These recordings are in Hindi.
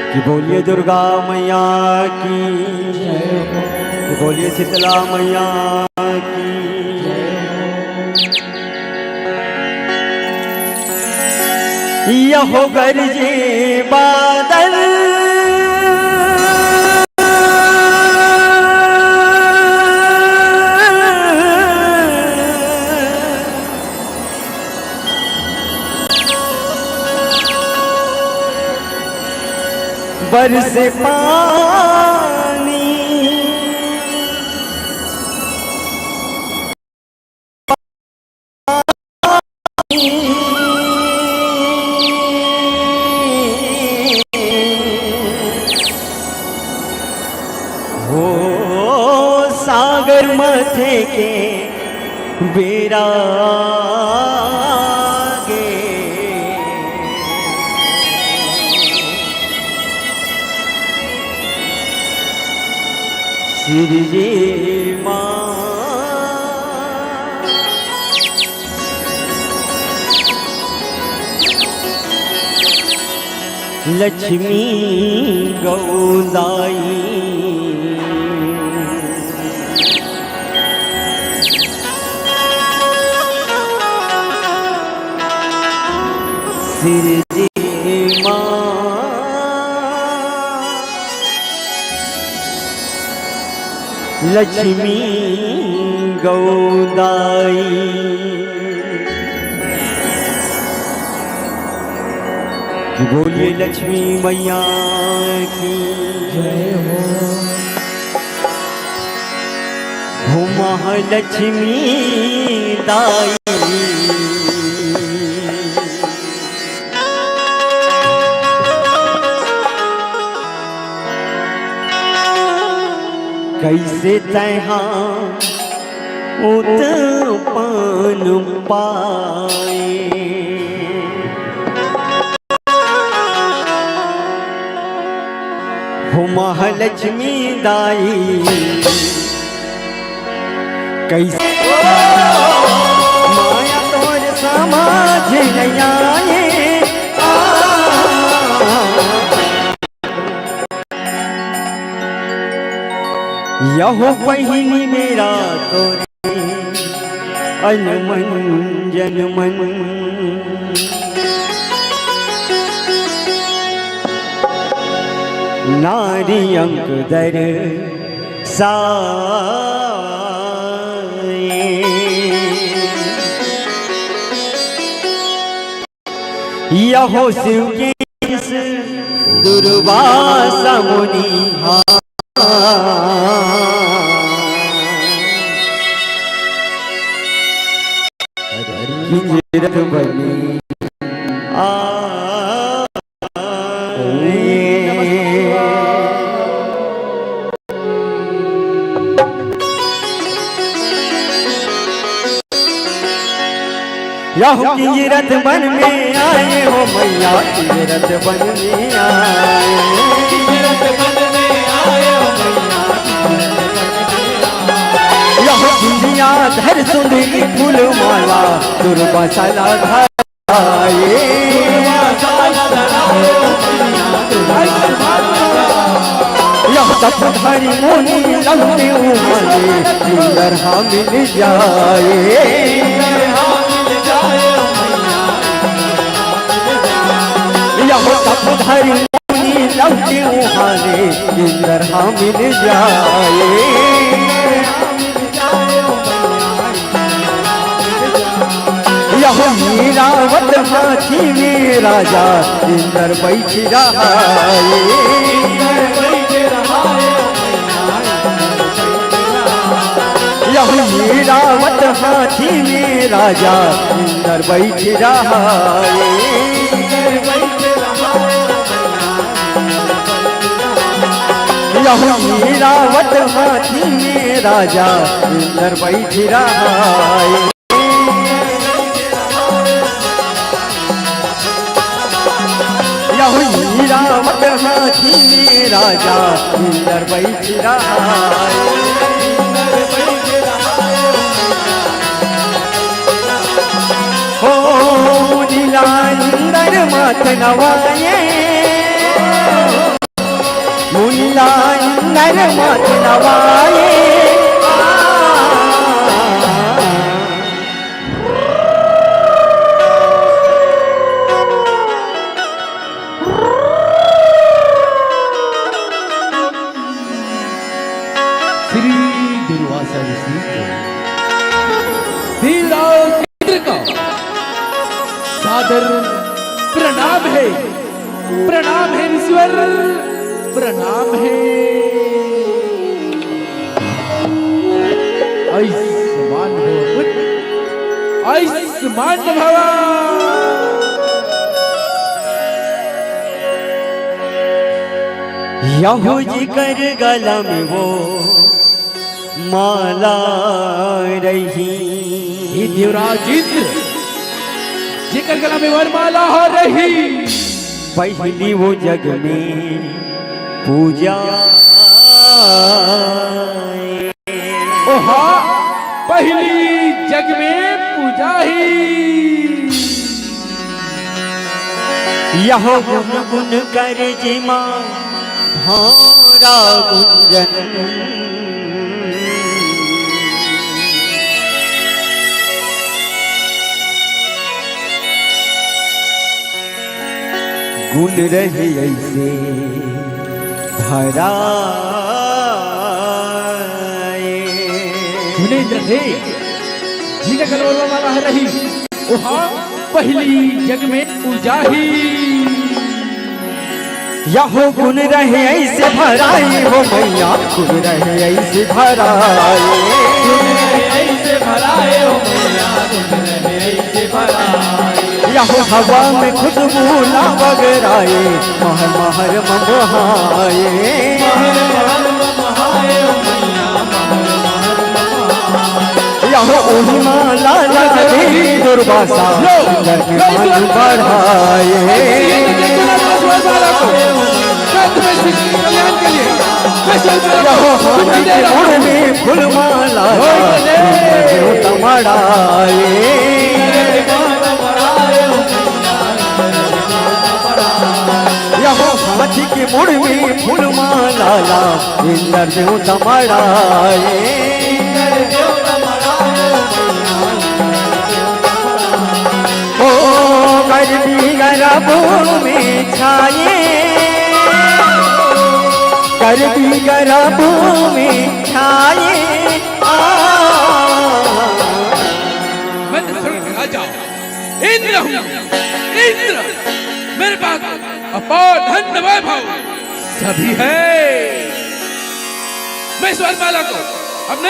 कि बोलिए दुर्गा मैया की, कि बोलिए शीतला मैया की। यहो गरजे बादल बरसे पानी, हो सागर मथे के बेरा सिरजे माँ लक्ष्मी गौदाई, सिरजे माँ लक्ष्मी गौदाई। कि बोलिए लक्ष्मी मैया की जय हो महालक्ष्मी दाई। कैसे तैहा उत्पन्न पाए, हो महालक्ष्मी दाई। कैसे माया तोर समाज नहीं आए, यहो पहिनी मेरा तोरे अनमन जनमन। नारी अंक दर साए, यहो शिव के दुर्वासा मुनि किंजरत बनी यहो किंजरत बन में आए हो मैया, किंजरत बन में आए। सुंदरी फूल माला दुर्वा साला धाये यह तपधारी मोनी लंबे उमाले सुंदर हाँ मिल जाए यह तपधारी मोनी लंबे उमाले सुंदर हाँ मिल जाए यह मीरावत हाथी में राजा इंदर बैठ रहा यह मीरावत हाथी में राजा इंदर बैठ रहा यह मीरावत हाथी में राजा इंदर बैठ रहा मीरावत हाथी में राजा इंदर बैठ रहा हो नीला इंदर माथ नवाए मुनीला इंदर माथ नवाए प्रणाम है ईश्वर, प्रणाम है। आयुष्मान भव, आयुष्मान भव। यहू जी कर गला में वो माला रही, देवराज इंद्र जिकर गला में वरमाला हो रही, पहली वो जग में पूजा। ओ हाँ, पहली जग में पूजा ही। यह गुन गुन कर जिमा भारा गुंजन, गुण रहे ऐसे भरा रहे जिनका गलवा वाला है रही। ओहा पहली जग में पूजा ही। यहो गुण रहे ऐसे भराए हो मैया, गुण रहे ऐसे भराए, ऐसे भराए हो मैया, गुण रहे ऐसे भराए। यहो हवा में खुशबू ना बगराए, महर महर ममहाए, यहो ओही माला लगे दुर्वासा मन बढ़ाए। यहो हाथ में फूल माला तमड़ाए, यहो हाथी के मुड़ में फूल माला इंदर देव तमड़ाए। ओ गर्मी गरबों में छाए, गर्मी गरबों में छाए। मैं राजा इंद्र हूँ, इंद्र मेरे पास अपार धन वैभव सभी है। मैं इस वरमाला को अपने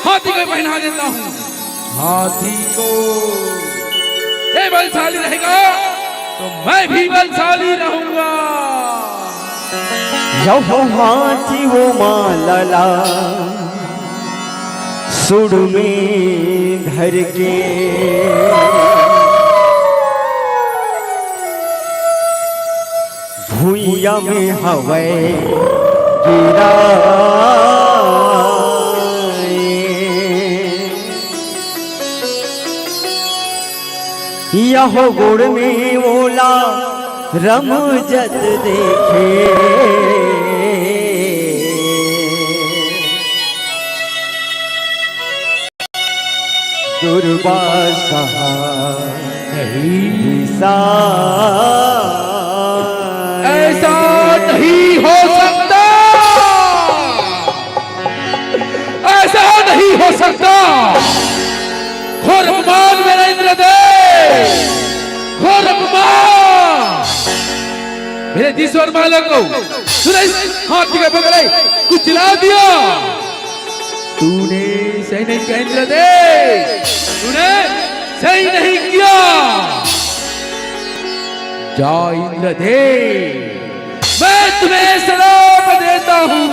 हाथी को पहना देता हूँ। हाथी को ये बलशाली रहेगा तो मैं भी बलशाली रहूंगा। यहो हाथी वो माला सुड़ में धर के, भूइया में हवे गिरा, यहो गुड़ में ओला रमजत देखे, दुर्वासा ऐसा नहीं हो सकता, ऐसा नहीं हो सकता। घोर अपमान मेरा इंद्रदेव, घोर अपमान मेरे दीश्वर मालक को। तूने इस हाथी का पकड़े कुछ चिल्ला दिया, तूने सही नहीं किया इंद्रदेव, तूने सही नहीं किया। जा इंद्रदेव, मैं तुम्हें श्राप देता हूँ।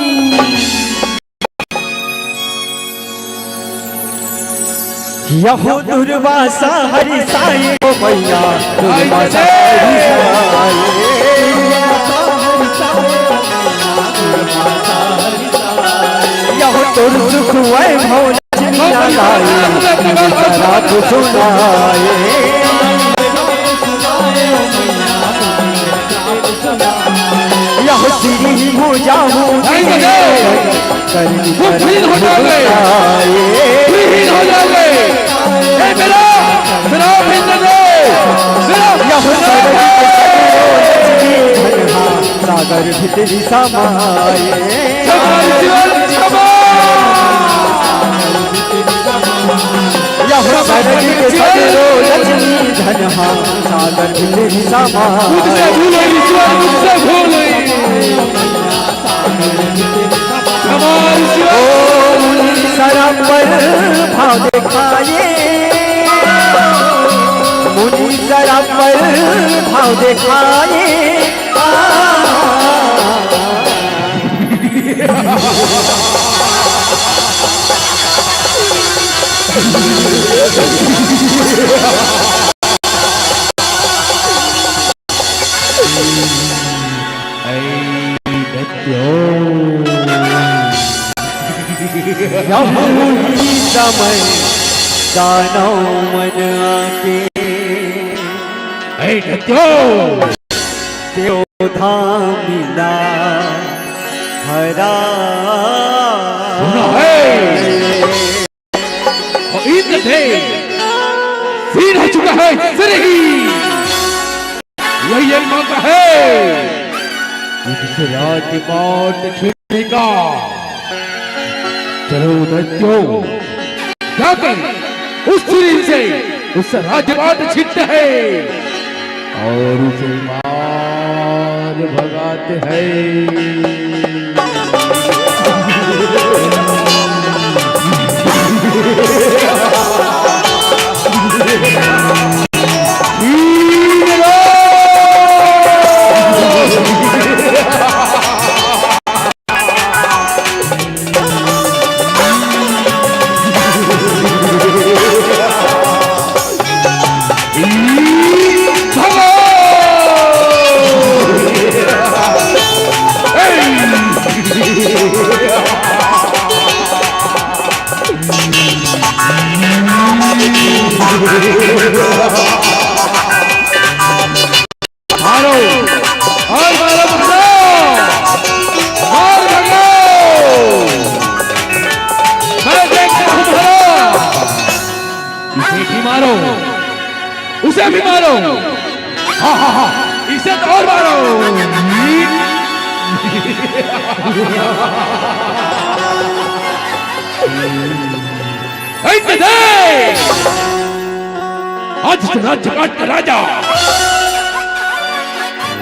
यहो दुर्वासा हरि साई ओ मैया, दुर्वासा हरि साई, यहो तुर सुख वैभव लक्ष्मी लगाए, शराब सुनाए। यहो श्री भुजा करनी हो जाओगे, हो जाओगे। मेरा श्राप सागर भीतरी समाये, यहो सरगी के सगरो लक्ष्मी धनहा, सागर भीतरी समाये। सरम्बर भाव दिखाए, मुनि सरम्बर भाव दिखाए। यही समय दानव मन आके, त्यो धामिला हरा। सिर हो चुका है, सिर ही यही एक मौका है जिसे राजपाट छीनने का। चलो दैत्यों, जाकर उस सिर से उस राजपाट छीनते हैं और उसे मार भगाते हैं। उसे भी मारो, हाँ हाँ हाँ, इसे तो और मारो। आज राज्यपाट का राजा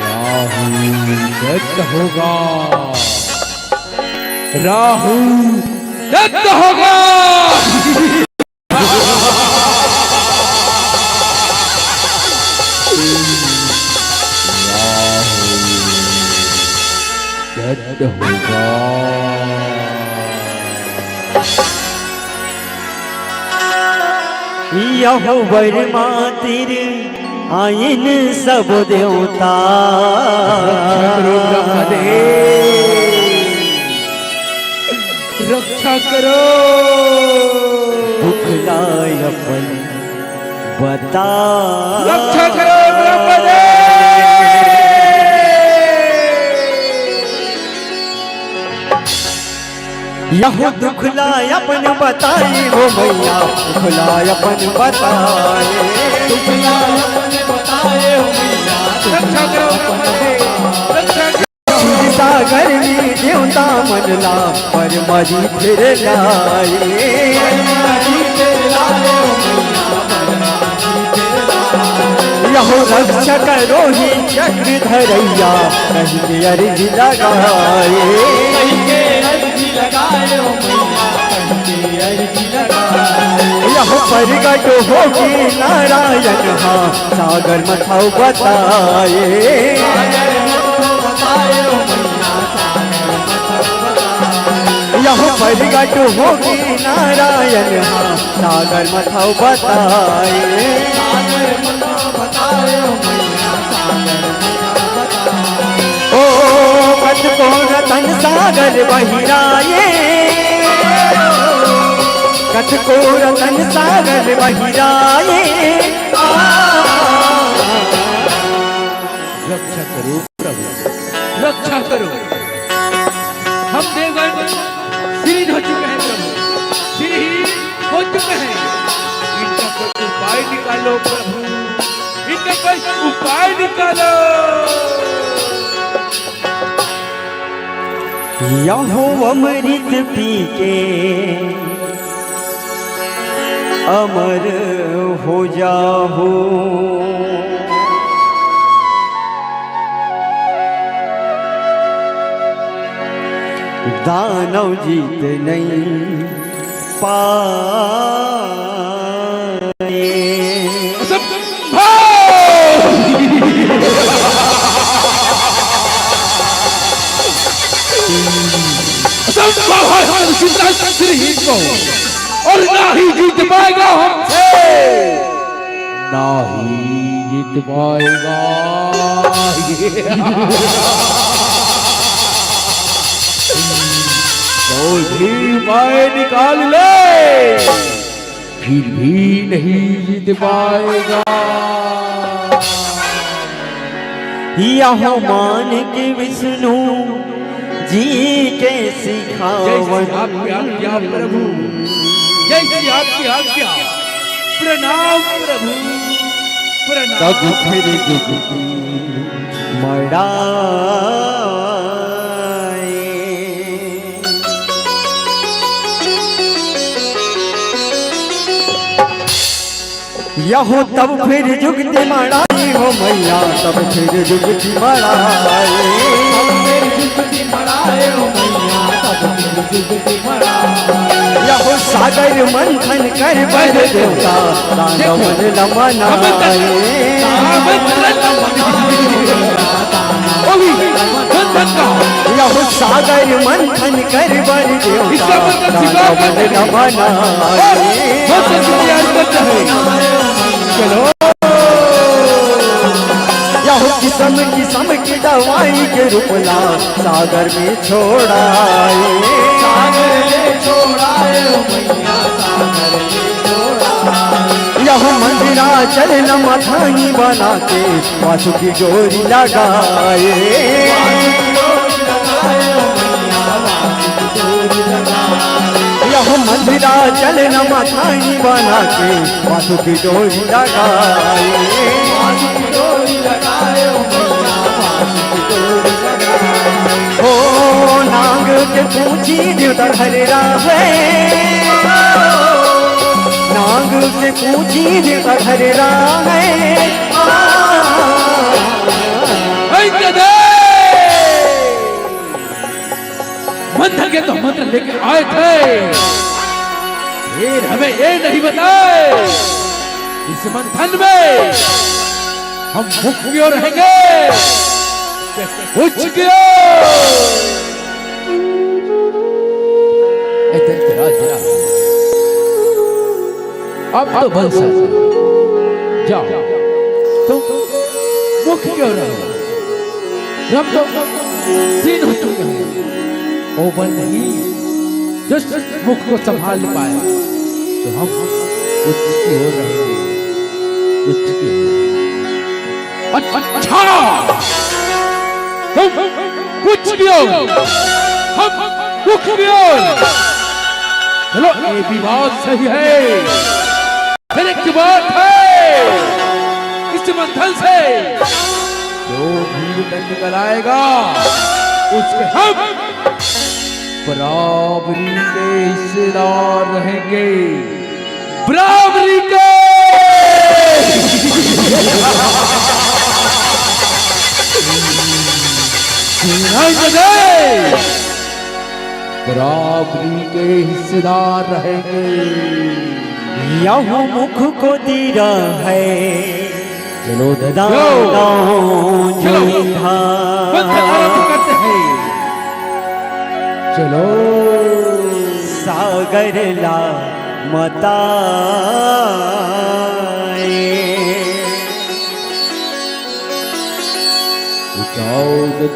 राहु दत्त होगा, राहु दत्त होगा। दत्त होगा। यहो वर्मा तिर आइन सब देवता, रक्षा करो। दुखलाय अपन बता रक्षा करो ब्रह्मदेव। यह दुखलाय अपन बताए हो मैया, दुखलाय अपन बताए, दुखलाय अपन बताए हो मैया, रक्षा करो ब्रह्मदेव, रक्षा करो। सागर में देवता मनला पर मरी फिर लाए, यह रक्षा करो ही चक्र धरैया, कहीं के अर्ज लगाए, यह प्रगट होगी नारायण हाँ, सागर मथाओ बताए, यह प्रगट होगी नारायण हाँ, सागर मथाओ बताए, ओ कत को रतन सागर बहिराए, कथ को रतन सागर बहिराए, रक्षा करो प्रभु, रक्षा करो। हम देवगण श्री हो चुके हैं प्रभु, श्री हो चुके हैं। इनका कोई उपाय निकालो प्रभु, इनका कोई उपाय निकालो। यहो अमृत पी के अमर हो जाओ, दानव जीत नहीं पाए, श्री को और ना ही जीत पाएगा हमसे, ना ही जीत पाएगा। तो भी मैं निकाल ले, फिर भी नहीं जीत पाएगा। यह मान के विष्णु जी के सिखावन, आज्ञा प्रभु, जैसी आपकी आज्ञा। प्रणाम प्रभु, प्रणाम। तब फिर जुगती मड़ाए, यहो तब फिर जुगती मड़ाई हो मैया, तब फिर जुगती मड़ाए, यहो सागर मंथन कर बर देवता, दानवन नमनाए, यहो सागर मंथन कर बर देवता, दानवन नमनाए। चलो यहो किस्म की दवाई के रूपला सागर में छोड़ाए, यह मंदिरा चल मथानी बना के वासुकी डोरी लगाए, यह मंदिरा चल मथानी बना के वासुकी डोरी लगाए, हो नाग के पूछी देवता हरेरा है, नाग के पूछी देवता हरेरा है, मंत्र के तो मंत्र लेके आए थे, फिर हमें ये नहीं बताए इस मंथन में हम मुक्त क्यों रहेंगे, कुछ क्यों। अब तो बल जाओ, तुम मुक्त क्यों रहो, हम तो तीन हो चुके हैं। वो बल नहीं जो मुख को संभाल पाए, तो हम उच्च की ओर रहेंगे। अच्छा तुम कुछ भी हो, हम कुछ भी हो। चलो ये भी बात सही है। फिर एक बात है, इस मंथन से जो भीड़ निकल आएगा उसके हम बराबरी के हिस्सेदार रहेंगे, बराबरी के। बराबरी के हिस्सेदार रहेंगे। यह मुख को दीरा है, चलो दानों करते हैं। चलो सागर ला मताए,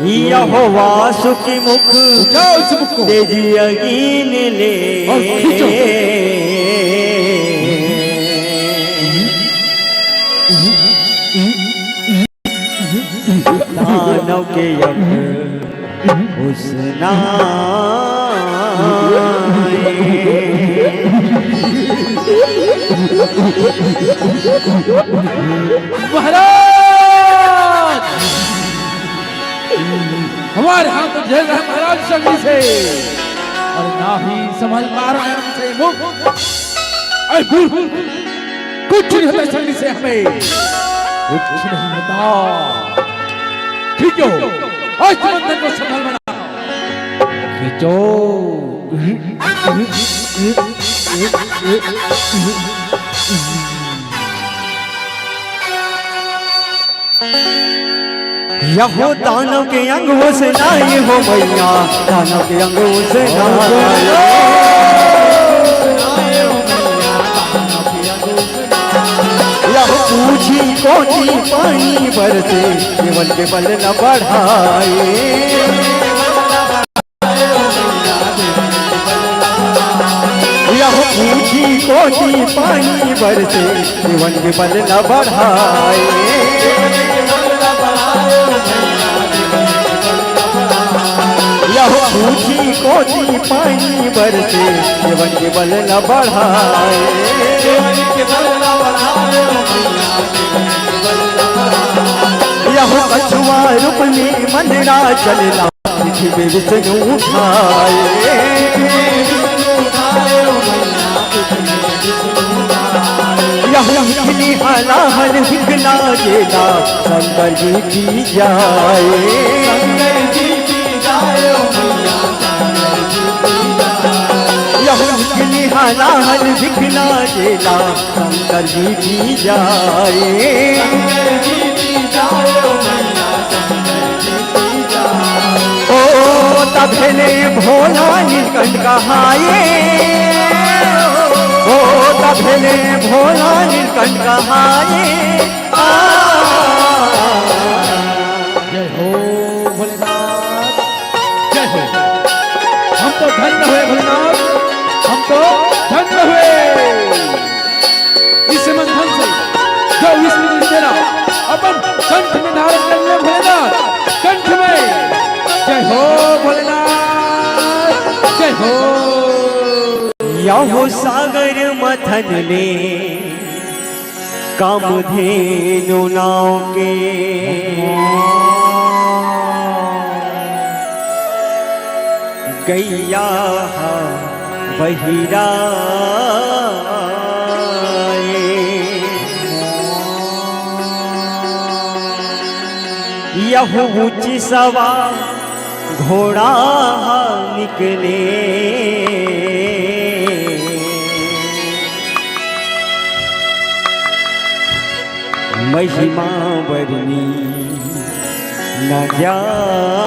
यह वासुकी मुख तेजी अगीन ले, दानव के यज्ञ महाराज हमारे हाथ तो झेल रहे महाराज संगी से, और ना ही संभल पा रहे हैं हमसे मुख। कुछ नहीं होता संगी से, हमें कुछ नहीं होता। खींचो और समंदर को संभल बना, खींचो। यहो दानव के अंग से नाई हो मैया, दानव के अंग से यह पूछी कोटी पानी बरसे, केवल के बल न बढ़ाए। यह पूछी कोटी पानी बरसे, केवल के बल न बढ़ाए। यह पूछी कोटी पानी बरसे, केवल के बल न बढ़ाए। यह कछुआ रूप में मंदरा चलना, पृथ्वी विष्णु उठाए। यह हिखनी हलाहल हिखना जेला, शंकर जी की जाए। यह हिखनी हलाहल हिखना जेला, शंकर जी की जाए। ओ तभेले भोला नीलकंठ कहाए, ओ तभेले भोला नीलकंठ कहाए। जय हो भोलेनाथ, जय हो। हम तो धन्य हुए भोलेनाथ, हम तो धन्य हुए। इस मंथन से जो विष्णु जी तेरा अपन कंठ में धारण कर लिया भोलेनाथ, कंठ में। जय हो भोलेनाथ, जय हो। यहो सागर मथन ले कामधेनु नाव के, गैया बहिरा यह ऊंची सवा घोड़ा निकले, महिमा बरनी न जाए।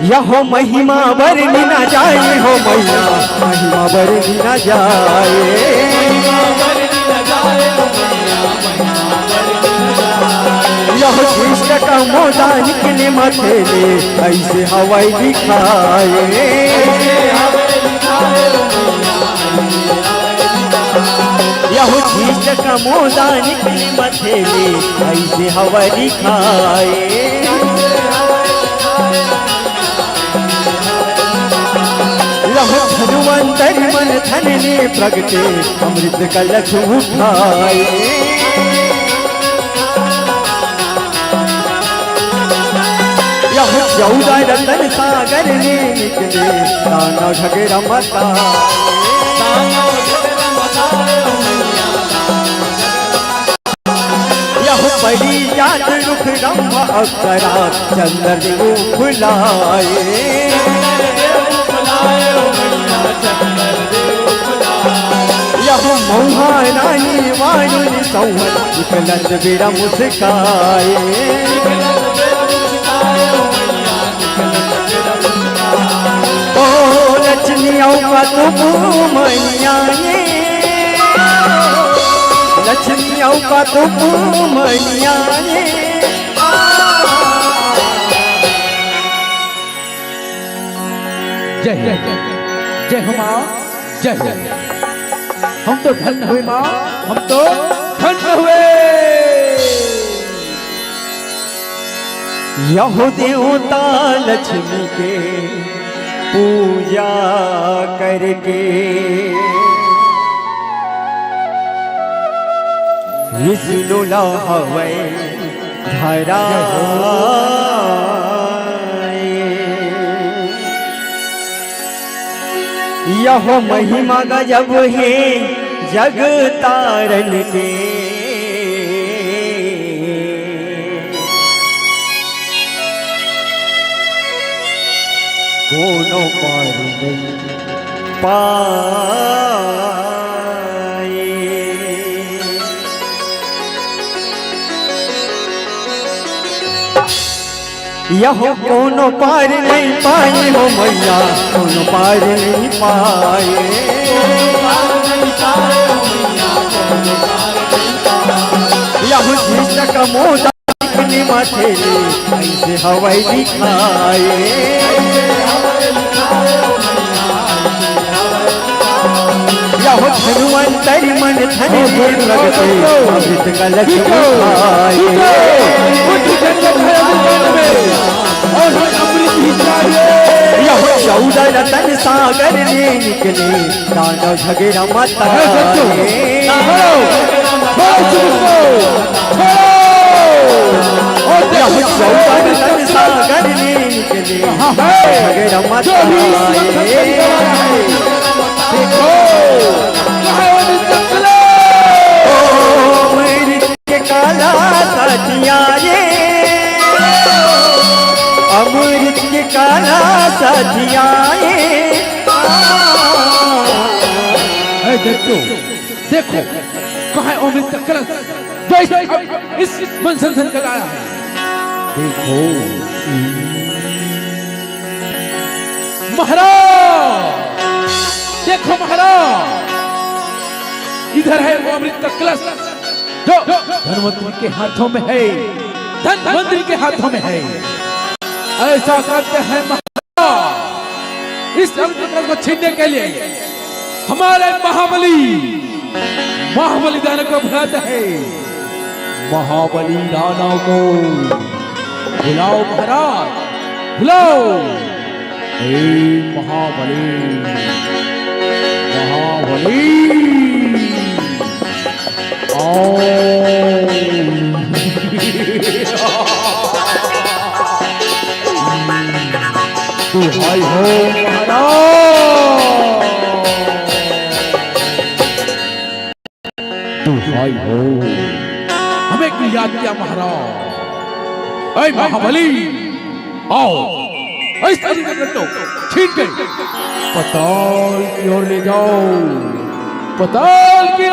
यह महिमा बरनी न जाए हो मैया, महिमा बरनी न जाए। यह कृष्ण का का मोदा निकले मथेले ऐसे हवाई दिखाए। यहो शीश का मोदा निकले मथेले ऐसे हवाई दिखाए। लहो धनुवंतर मन धन ने प्रगटे अमृत कलश उठाए। यहो 14 रतन सागर ने निकले दाना झगड़ा मताए। यहो बड़ी जात रुख रंभ अक्षरा चंद्र देव फुलाए। यहो महारानी वायुनी सौहर निकलत बेरा मुस्काए। ओ लक्ष्मी औका तुम मैया लक्ष्मी औका तुम मैया। जय जय जय हो माँ जय हो। हम तो धन्य हुए माँ, हम तो धन्य हुए। यहो देवता लक्ष्मी के पूजा करके विष्णु लहवे धरा। यह महिमा गजब है जग तारन के। कोनो पार नहीं पाए। यह कोनो पार नहीं पाए हो मैया कोनो पार नहीं पाए। यह शीश का मोदा निकले मथेले ऐसे हवाई दिखाए। यह धनुवंतर मन धन ने प्रगटे अमृत कलश उठाए। यह 14 रतन सागर ने निकले दानव झगड़ा मताए। यह 14 रतन सागर ने निकले झगड़ा मताए। अमृत के काला साथिया रे अमृत के काला साथिया देखो देखो कहाँ है अमृत का कलश जो इस मन संसन का लाया है। देखो महाराज देखो महाराज इधर है वो अमृत का कलश जो धनवंतरी के हाथों में है। धनवंतरी के हाथों में है। ऐसा करते हैं महाराज इस अमृत कलश को छीनने के लिए हमारे महाबली दानव को बुलाते हैं। महाबली दानव को बुलाओ महाराज बुलाओ। हे महाबली आओ। तू हाय हो महाराज तू हाय हो। हमें क्यों याद किया महाराज। ऐ महाबली आओ इस तरीके से तो छीन के पताल की ओर ले जाओ। पताल की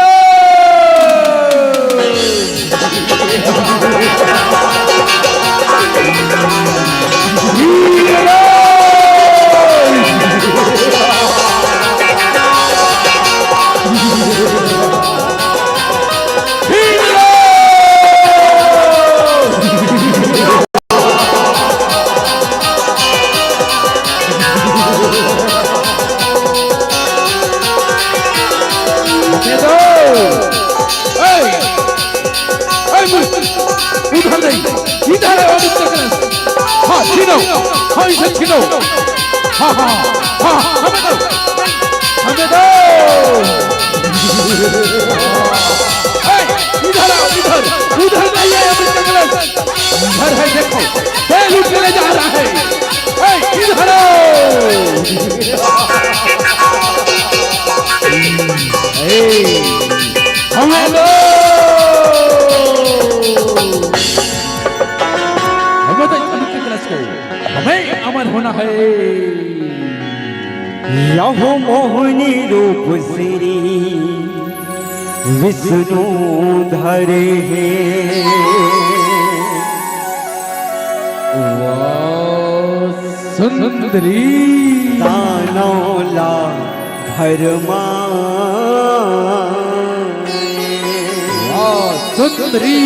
उधर नहीं, इधर है अमृत का कलश। हाँ छीनो, हाँ इसे छीनो। हाँ हाँ हाँ हमें दो, हमें दो। इधर आओ, इधर, उधर नहीं है अमृत का कलश, इधर है देखो, तेल उठने जा रहा है। इधर आओ। हमें दो, हमें दो अमृत के कलश को, हमें अमर होना है। यहो मोहनी रूप श्री विष्णु धरे है। सुंदरी दानौला भरमा सुंदरी।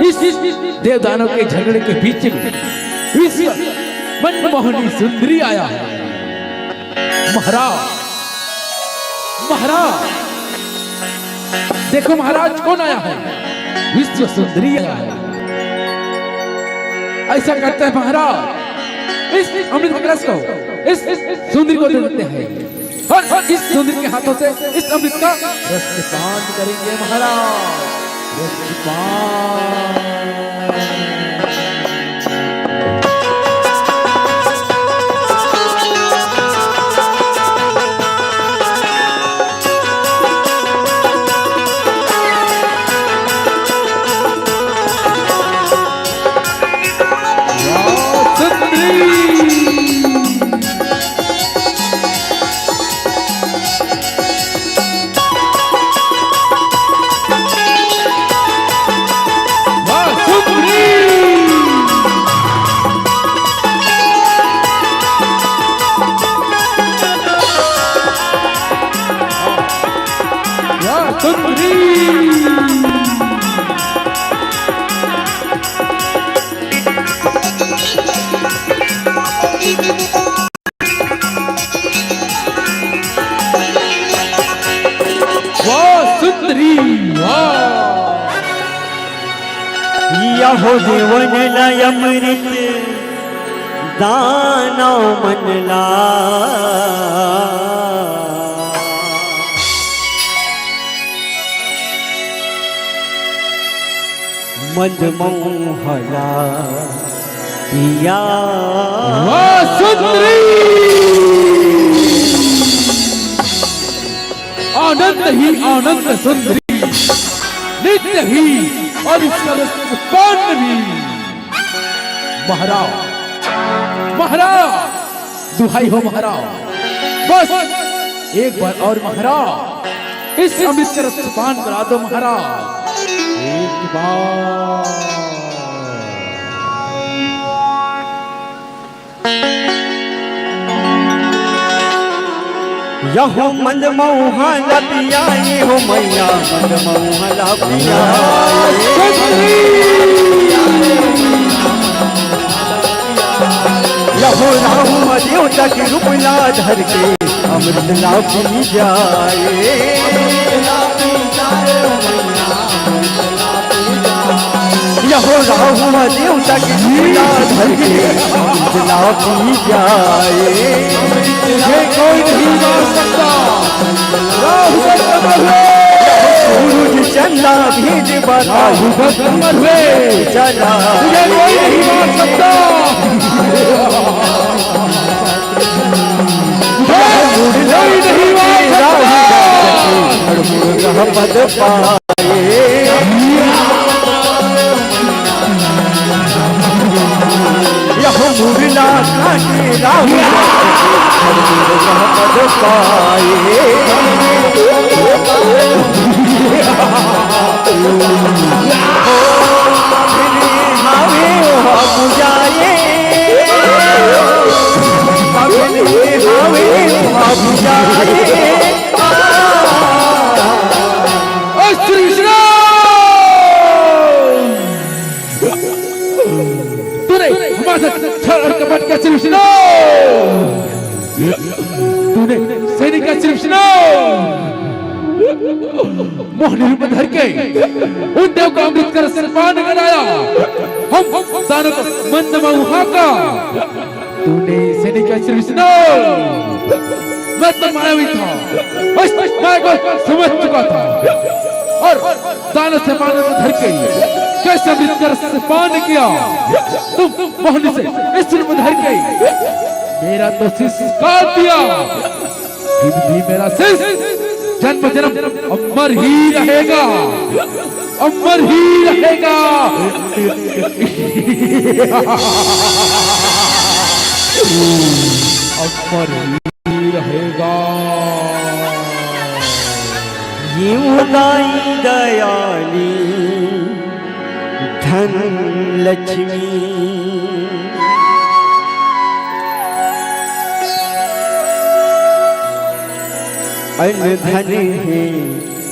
इस देवदानों के झगड़े के बीच में इस मनमोहनी सुंदरी आया है। महाराज, महाराज देखो महाराज कौन आया है, विश्व सुंदरी आया है। ऐसा करते हैं महाराज, इस अमृत के कलश को इस सुंदरी को दे देते हैं और इस सुंदरी के हाथों से इस अमृत का रसपान करेंगे महाराज, रसपान। यहो जीवन लय अमृत दानो मनला। मदमोहला पिया सुंदरी। आनंद ही आनंद सुंदरी, नित्य ही और इसका उत्पन्न भी। महाराज, महाराज दुहाई हो महाराज, बस एक बार और महाराज इस अमृत का रसपान करा दो महाराज, एक बार। यहो मनमोहला पिया हो मैया, मनमोहला पिया। यहो राहु देवता की रूप ला धर के अमृत ला पी जाए। यहो राहु देवता की रूप ला धर के अमृत ला पी जाए। ये कोई नहीं मार सकता, राहु सूरज चंदा भेद बताहु अमर हुए, चला ये कोई नहीं मार सकता। कोई नहीं मार सकता। पद पाए यहो मुरला काटे राहु पद पाए। हावे बुझाए हावे बुझाए। श्री कृष्ण, तूने हमारे साथ छल और कपट किया श्री कृष्ण, तूने सैनिक का श्री कृष्ण। मोहनी रूप धर के उन देव का अमृत कर पान कराया। हम दानव को मंद मऊहा का तूने सैनिक का सिर विष्णु मैं तो मायावी था, बस मैं को समझ चुका था और दानव से पान को धर के कैसे अमृत कर पान किया। तुम मोहनी से इस रूप धर के मेरा तो शिष्य काट दिया, फिर भी मेरा शिष्य जन्म जन्म अमर ही रहेगा, अमर ही रहेगा। अमर ही रहेगा। यूं दाई दयाली धन लक्ष्मी अन्न धन है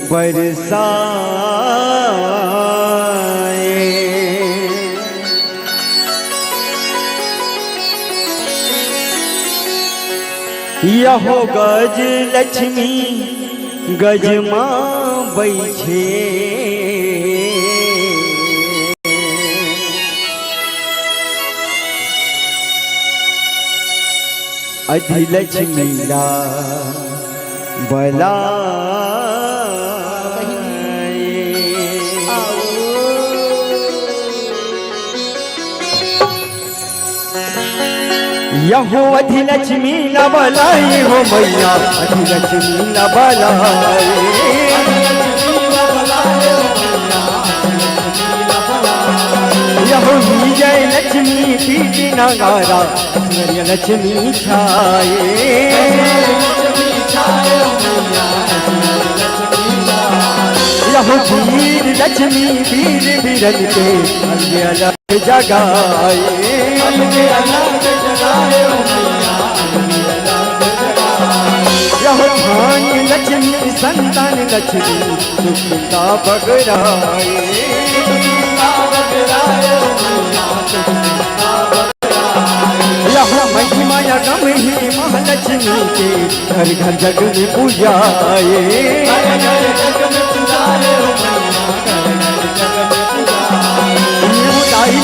बरसाए। यहो गज लक्ष्मी गज माँ बैठे अधिलक्ष्मी ला बला यहो अधिलक्ष्मी न बलाई हो मैया, अधिलक्ष्मी न बलाई। यहो विजय लक्ष्मी पीटी नगारा ऐश्वर्य लक्ष्मी छाए। यहो वीर लक्ष्मी वीर बिरन के अलग अलग जगाए। यह भाग्य लक्ष्मी संतान लक्ष्मी सुखता बगराए। यह महिमा गम ही महालक्ष्मी के घर घर जग में पूजाए।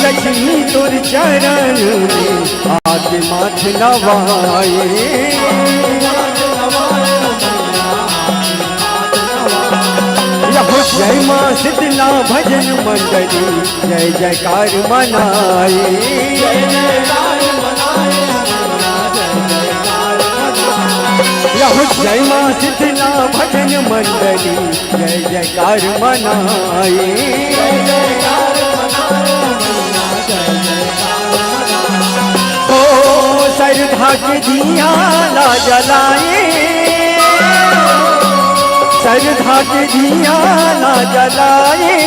लक्ष्मी तोर चरण में आके माथ नवाए। जय माँ शीतला भजन मंडली जय जयकार मनाए। जय माँ शीतला भजन मंडली जय जयकार मनाए। श्रद्धा के दिया ला जलाए, श्रद्धा के दिया ला जलाए।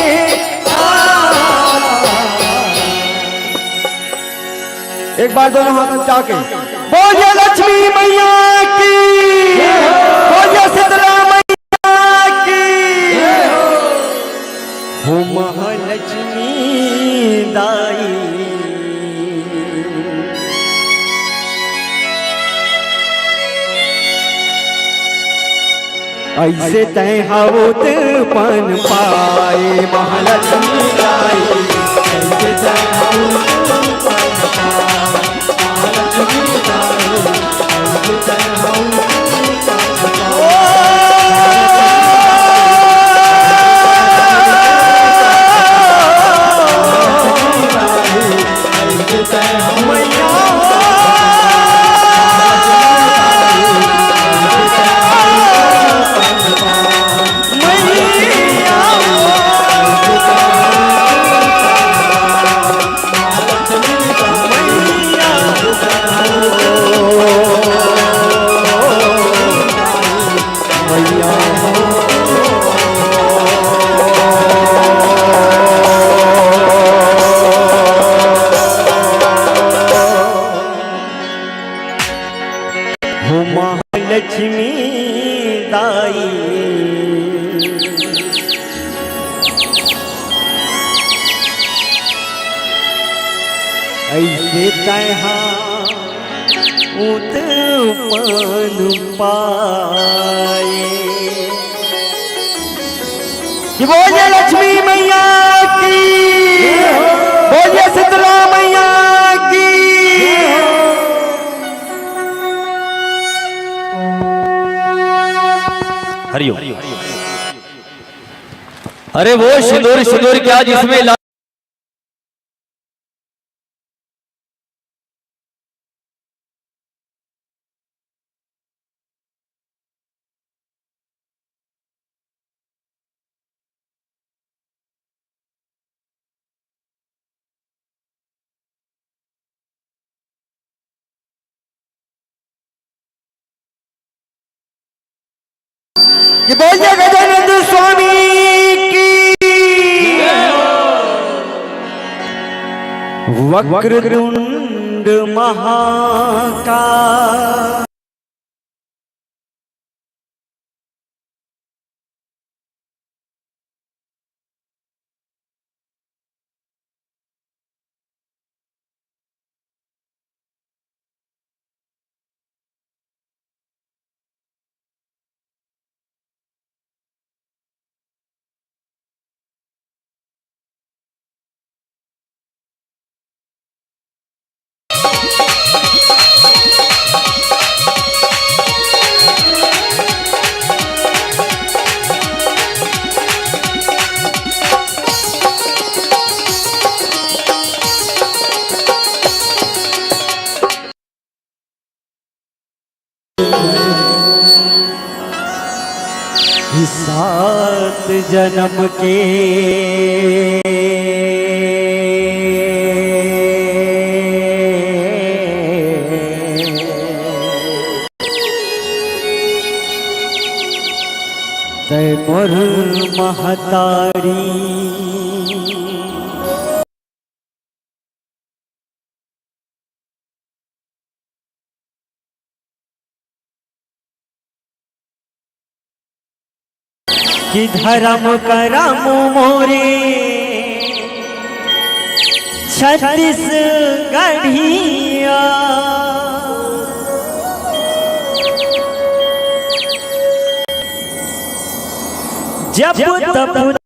एक बार दोनों हाथ जाके बोलिए लक्ष्मी मैया की, बोलिए शीतला मैया की। हो महालक्ष्मी दाई ऐसे तय हाउत पन पाए। महालक्ष्मी दाई ऐसे तय हाउत पन पाए। महालक्ष्मी दाई ऐसे तय हाउत पन लक्ष्मी दाई ऐसे तहा उत्पन्न पाए। बोलिए लक्ष्मी मैया की, बोलिए शीतला मैया की। हरिओम। अरे वो सिंदूर सिंदूर क्या जिसमें ये बोलिए गजानंद स्वामी की। वक्रतुंड महाकाय, सात जन्म के तैमूर महतारी, कि धर्म करम मोरे छत्तीसगढ़िया, जब तब